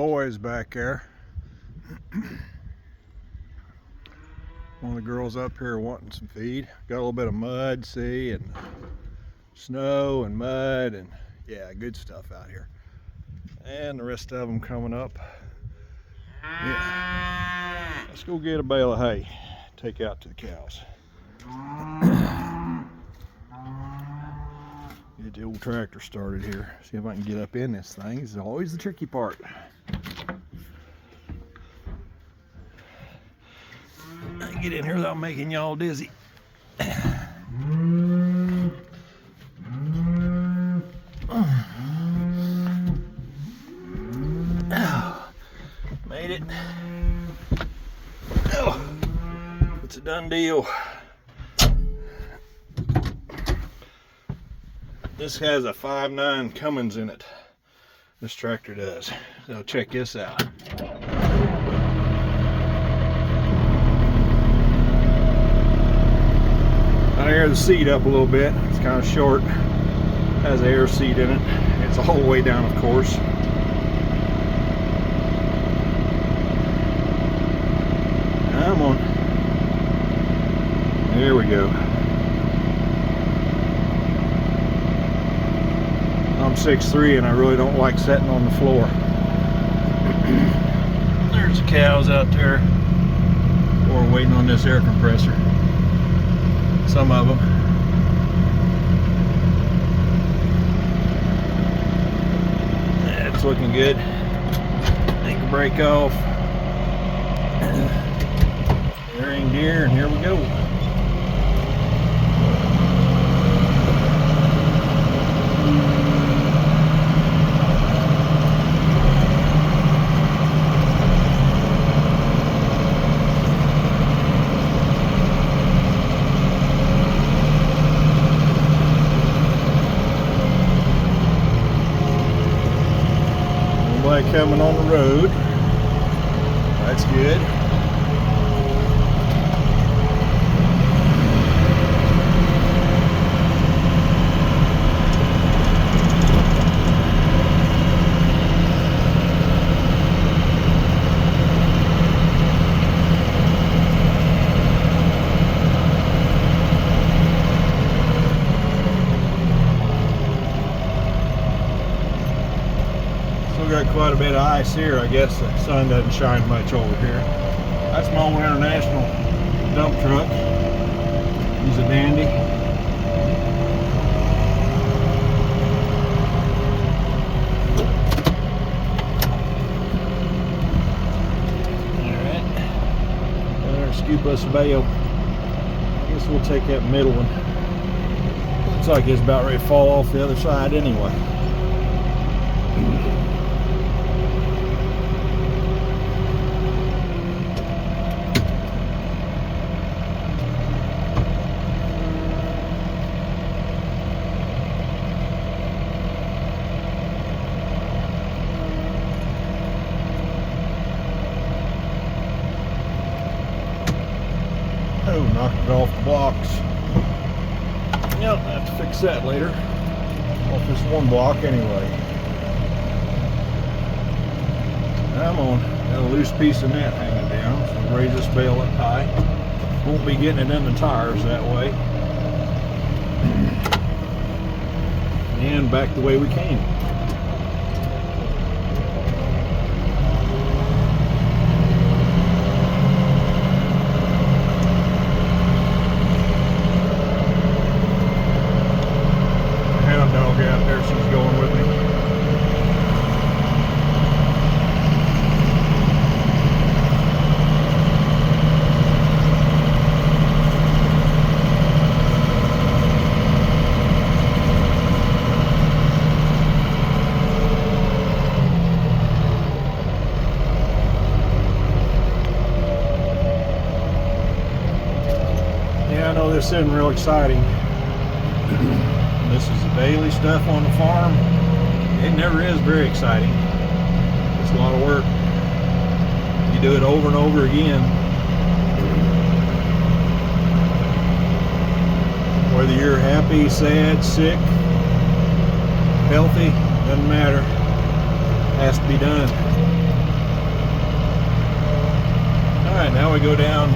boys back there. One of the girls up here wanting some feed. Got a little bit of mud, see, and snow and mud, and yeah, good stuff out here. And the rest of them coming up. Yeah. Let's go get a bale of hay, take out to the cows. Get the old tractor started here. See if I can get up in this thing. This is always the tricky part. I can get in here without making y'all dizzy. Made it. Oh, it's a done deal. This has a 5.9 Cummins in it. This tractor does. So check this out. I air the seat up a little bit. It's kind of short. Has an air seat in it. It's all the way down, of course. Come on. There we go. I'm 6'3" and I really don't like sitting on the floor. There's the cows out there. We're waiting on this air compressor. Some of them. That's looking good. Take a break off. Herring deer, and here we go. Nobody coming on the road. That's good. Got quite a bit of ice here. I guess the sun doesn't shine much over here. That's my old International dump truck. He's a dandy. Alright. Better scoop us a bale. I guess we'll take that middle one. Looks like it's about ready to fall off the other side anyway. Oh, knocked it off the blocks. Yep, I have to fix that later. Off this one block anyway. Come on, got a loose piece of net hanging down, so raise this bale up high. Won't be getting it in the tires that way. And back the way we came. Out there, she's going with me. Yeah, I know this isn't real exciting. This is the daily stuff on the farm. It never is very exciting. It's a lot of work. You do it over and over again. Whether you're happy, sad, sick, healthy, doesn't matter. It has to be done. Alright, now we go down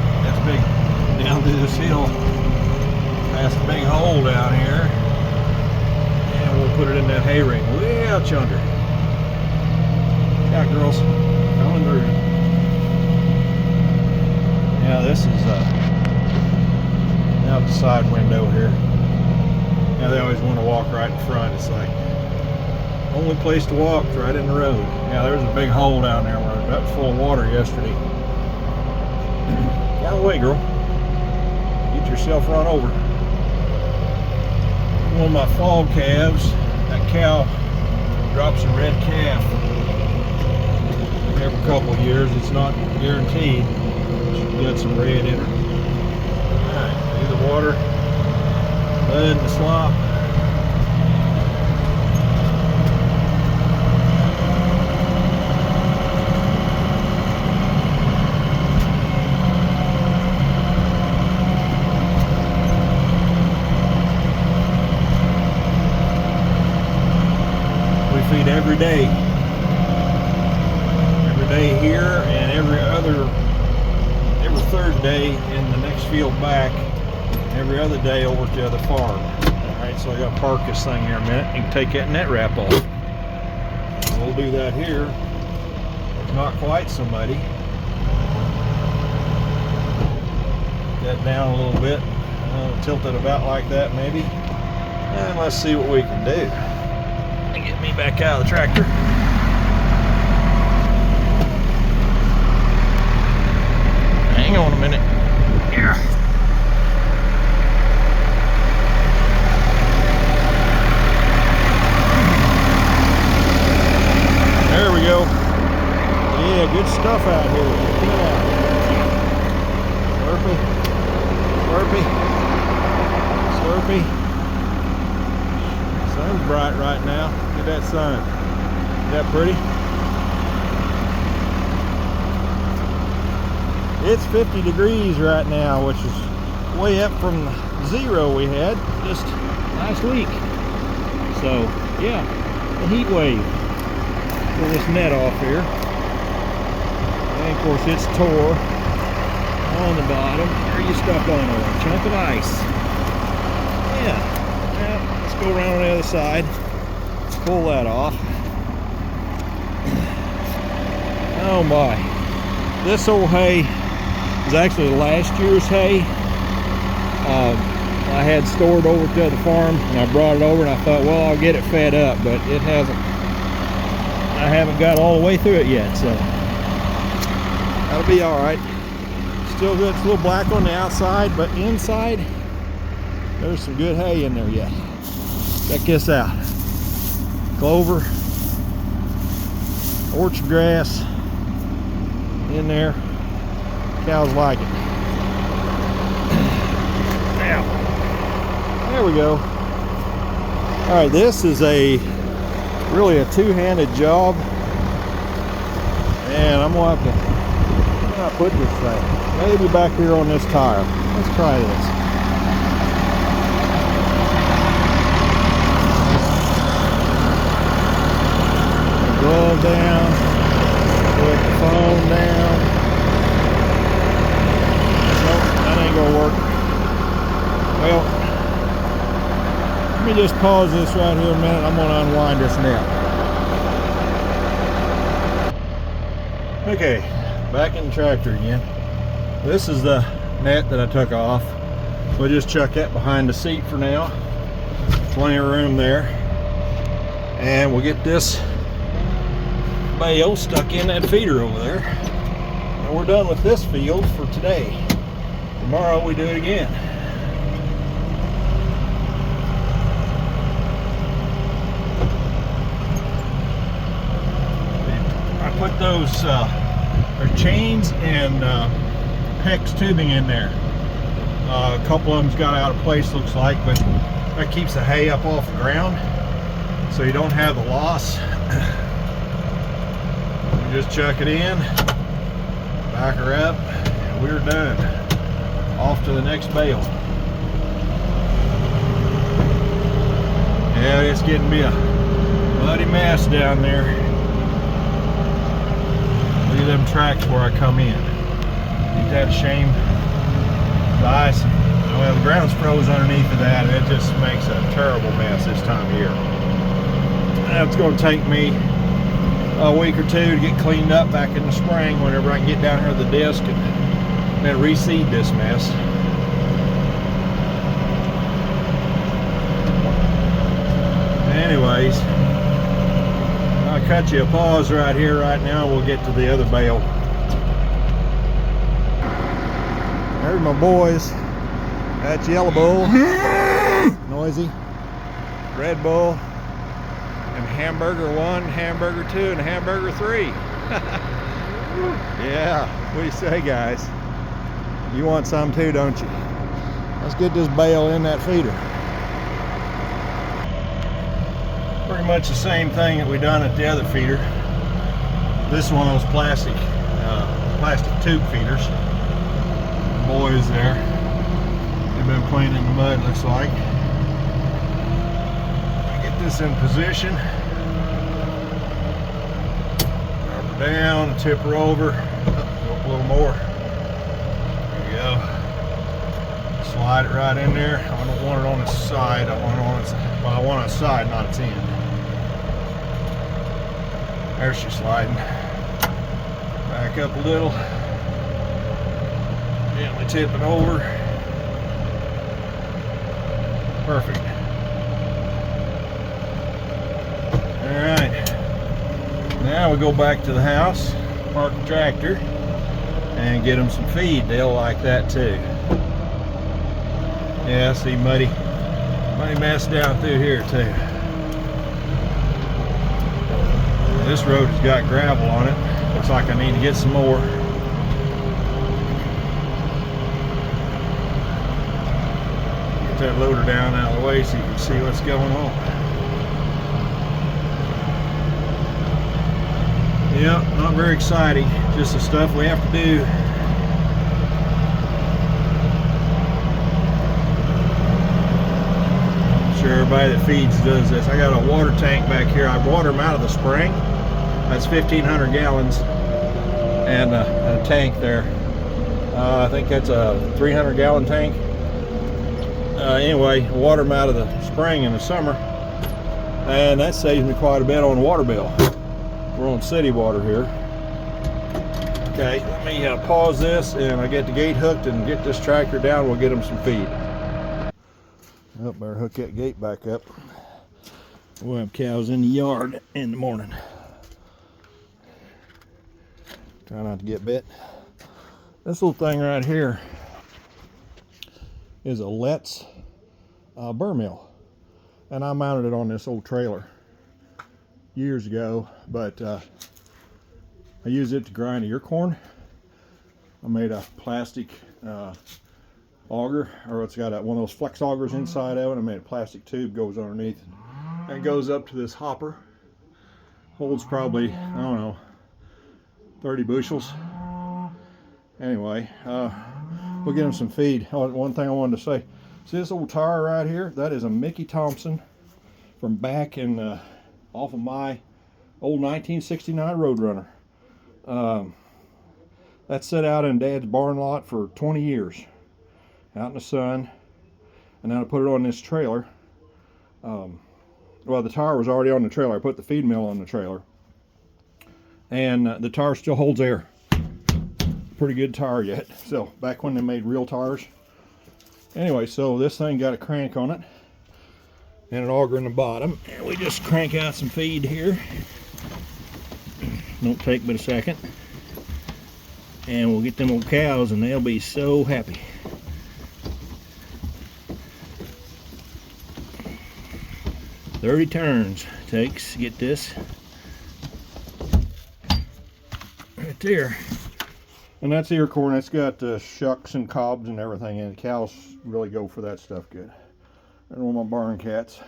down through this hill, past a big hole down here, and we'll put it in that hay ring way out yonder. Yeah, girls, coming through. Yeah, this is out the side window here. Yeah, they always want to walk right in front. It's like only place to walk is right in the road. Yeah, there's a big hole down there where that was full of water yesterday. Get out of the way, girl. Get yourself run over. One of my fall calves, that cow drops a red calf every couple of years. It's not guaranteed. She's got some red in her. Alright, see the water, mud and the slop. Feed every day here, and every third day in the next field back, every other day over to the other farm. Alright, so I gotta park this thing here a minute and take that net wrap off. We'll do that here. Not quite so muddy. Get that down a little bit, tilt it about like that maybe, and let's see what we can do. Get me back out of the tractor. Hang on a minute. Yeah. There we go. Yeah, good stuff out here. Check it out. Slurpee. Slurpee. Slurpee. Sun's bright right now. Look at that sun. Isn't that pretty? It's 50 degrees right now, which is way up from zero we had just last week. So, yeah, the heat wave. Pull this net off here. And of course it's tore on the bottom. There you stuck on a chunk of ice. Yeah. Let's go around on the other side. Pull that off. Oh my. This old hay is actually last year's hay. I had stored over to the farm and I brought it over and I thought, well, I'll get it fed up, but it hasn't. I haven't got all the way through it yet, so that'll be all right. Still good. It's a little black on the outside, but inside there's some good hay in there yet. Check this out. Clover, orchard grass in there. Cows like it. Now, there we go. All right, this is really a two-handed job, and I'm gonna have to, where can I put this thing? Maybe back here on this tire. Let's try this. Glove down, put the phone down. Nope, that ain't gonna work. Well, let me just pause this right here a minute. I'm gonna unwind this net. Okay, back in the tractor again. This is the net that I took off. We'll just chuck that behind the seat for now. Plenty of room there. And we'll get this bale stuck in that feeder over there, and we're done with this field for today. Tomorrow we do it again. I put those chains and PEX tubing in there. A couple of them's got out of place, looks like, but that keeps the hay up off the ground so you don't have the loss. Just chuck it in, back her up, and we're done. Off to the next bale. Yeah, it's getting to be a muddy mess down there. Look at them tracks where I come in. Ain't that a shame? The ice, well, the ground's froze underneath of that, and it just makes a terrible mess this time of year. And it's going to take me a week or two to get cleaned up back in the spring whenever I can get down here to the disc and then reseed this mess. Anyways, I'll cut you a pause right here right now. We'll get to the other bale. There's my boys. That's Yellow Bull, Noisy, Red Bull, and Hamburger 1, Hamburger 2, and Hamburger 3. Yeah, what do you say, guys? You want some too, don't you? Let's get this bale in that feeder. Pretty much the same thing that we done at the other feeder. This is one of those plastic tube feeders. The boys there, they've been playing in the mud, looks like. Get this in position. Drop her down, tip her over. Up a little more. There you go. Slide it right in there. I don't want it on its side. I want it on its, well, I want it on its side, not its end. There she's sliding. Back up a little. Gently tip it over. Perfect. Alright. Now we go back to the house, park the tractor, and get them some feed. They'll like that too. Yeah, I see muddy mess down through here too. This road has got gravel on it. Looks like I need to get some more. Get that loader down out of the way so you can see what's going on. Yeah, not very exciting. Just the stuff we have to do. I'm sure everybody that feeds does this. I got a water tank back here. I water them out of the spring. That's 1,500 gallons, and a tank there. I think that's a 300-gallon tank. Anyway, water them out of the spring in the summer, and that saves me quite a bit on the water bill. We're on city water here. Okay, let me pause this, and I get the gate hooked and get this tractor down. We'll get them some feed. Oh, better hook that gate back up. We'll have cows in the yard in the morning. Try not to get bit. This little thing right here is a Letts burr mill, and I mounted it on this old trailer years ago, but I use it to grind ear corn. I made a plastic auger, or it's got one of those flex augers inside of it. I made a plastic tube, goes underneath, and it goes up to this hopper. Holds probably, I don't know, 30 bushels. Anyway, we'll get them some feed. Oh, one thing I wanted to say, see this old tire right here? That is a Mickey Thompson from back in off of my old 1969 Roadrunner. That sat out in Dad's barn lot for 20 years, out in the sun, and then I put it on this trailer. Well, the tire was already on the trailer. I put the feed mill on the trailer, and the tire still holds air. Pretty good tire yet. So back when they made real tires. Anyway, so this thing got a crank on it and an auger in the bottom, and we just crank out some feed here. Don't take but a second, and we'll get them old cows, and they'll be so happy. "30 turns takes to get this right there." And that's ear corn. It's got shucks and cobs and everything in it. Cows really go for that stuff good. There's one of my barn cats.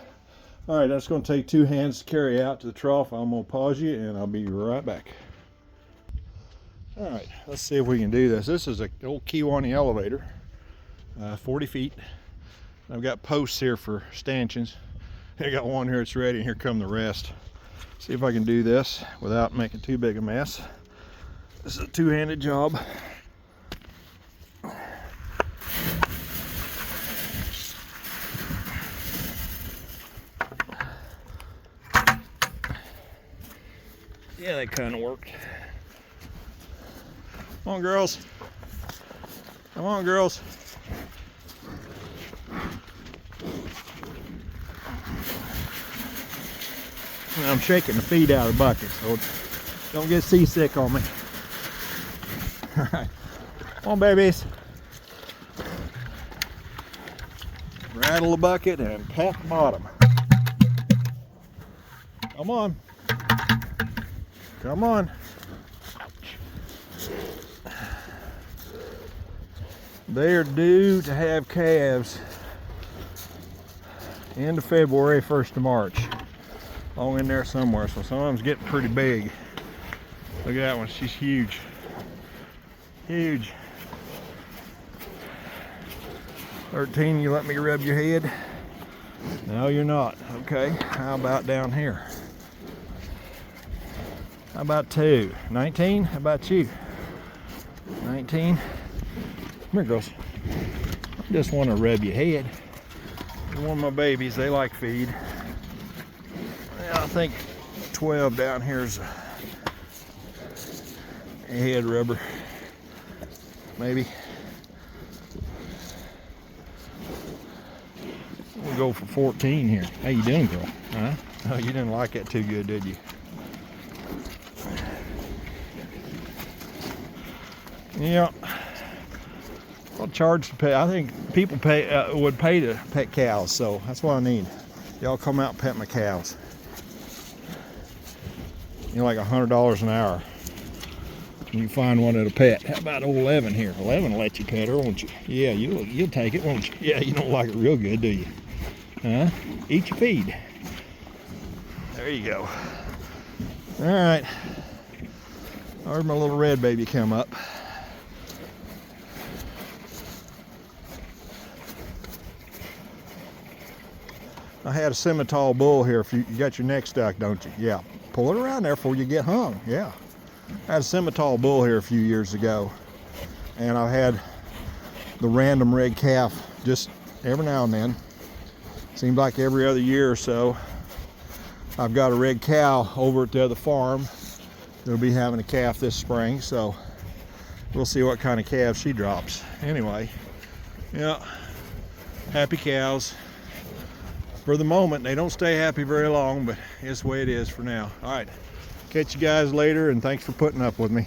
All right, that's going to take 2 hands to carry out to the trough. I'm going to pause you, and I'll be right back. All right, let's see if we can do this. This is an old Kewaunee elevator, 40 feet. I've got posts here for stanchions. I got one here that's ready, and here come the rest. See if I can do this without making too big a mess. This is a two-handed job. Yeah, that kind of worked. Come on, girls. Come on, girls. And I'm shaking the feed out of the bucket, so don't get seasick on me. All right. Come on, babies. Rattle the bucket and pat the bottom. Come on. Come on. They are due to have calves end of February, 1st of March. Along in there somewhere, so some of them's getting pretty big. Look at that one, she's huge. Huge. 13, you let me rub your head? No, you're not. Okay, how about down here? How about 2? 19, how about you? 19. Come here, girls. I just want to rub your head. You're one of my babies, they like feed. Yeah, I think 12 down here is a head rubber. Maybe. We'll go for 14 here. How you doing, girl? Huh? Oh, you didn't like that too good, did you? Yeah. I'll charge to pay. I think people would pay to pet cows, so that's what I need. Y'all come out and pet my cows. You know, like $100 an hour. You find one at a pet. How about old 11 here? 11 will let you pet her, won't you? Yeah, you'll take it, won't you? Yeah, you don't like it real good, do you? Huh? Eat your feed. There you go. All right. I heard my little red baby come up. I had a Simmental bull here. If you got your neck stuck, don't you? Yeah. Pull it around there before you get hung. Yeah. I had a Simmental bull here a few years ago, and I've had the random red calf just every now and then. Seems like every other year or so. I've got a red cow over at the other farm. They'll be having a calf this spring, so we'll see what kind of calf she drops. Anyway, yeah, happy cows. For the moment, they don't stay happy very long, but it's the way it is for now. All right, catch you guys later, and thanks for putting up with me.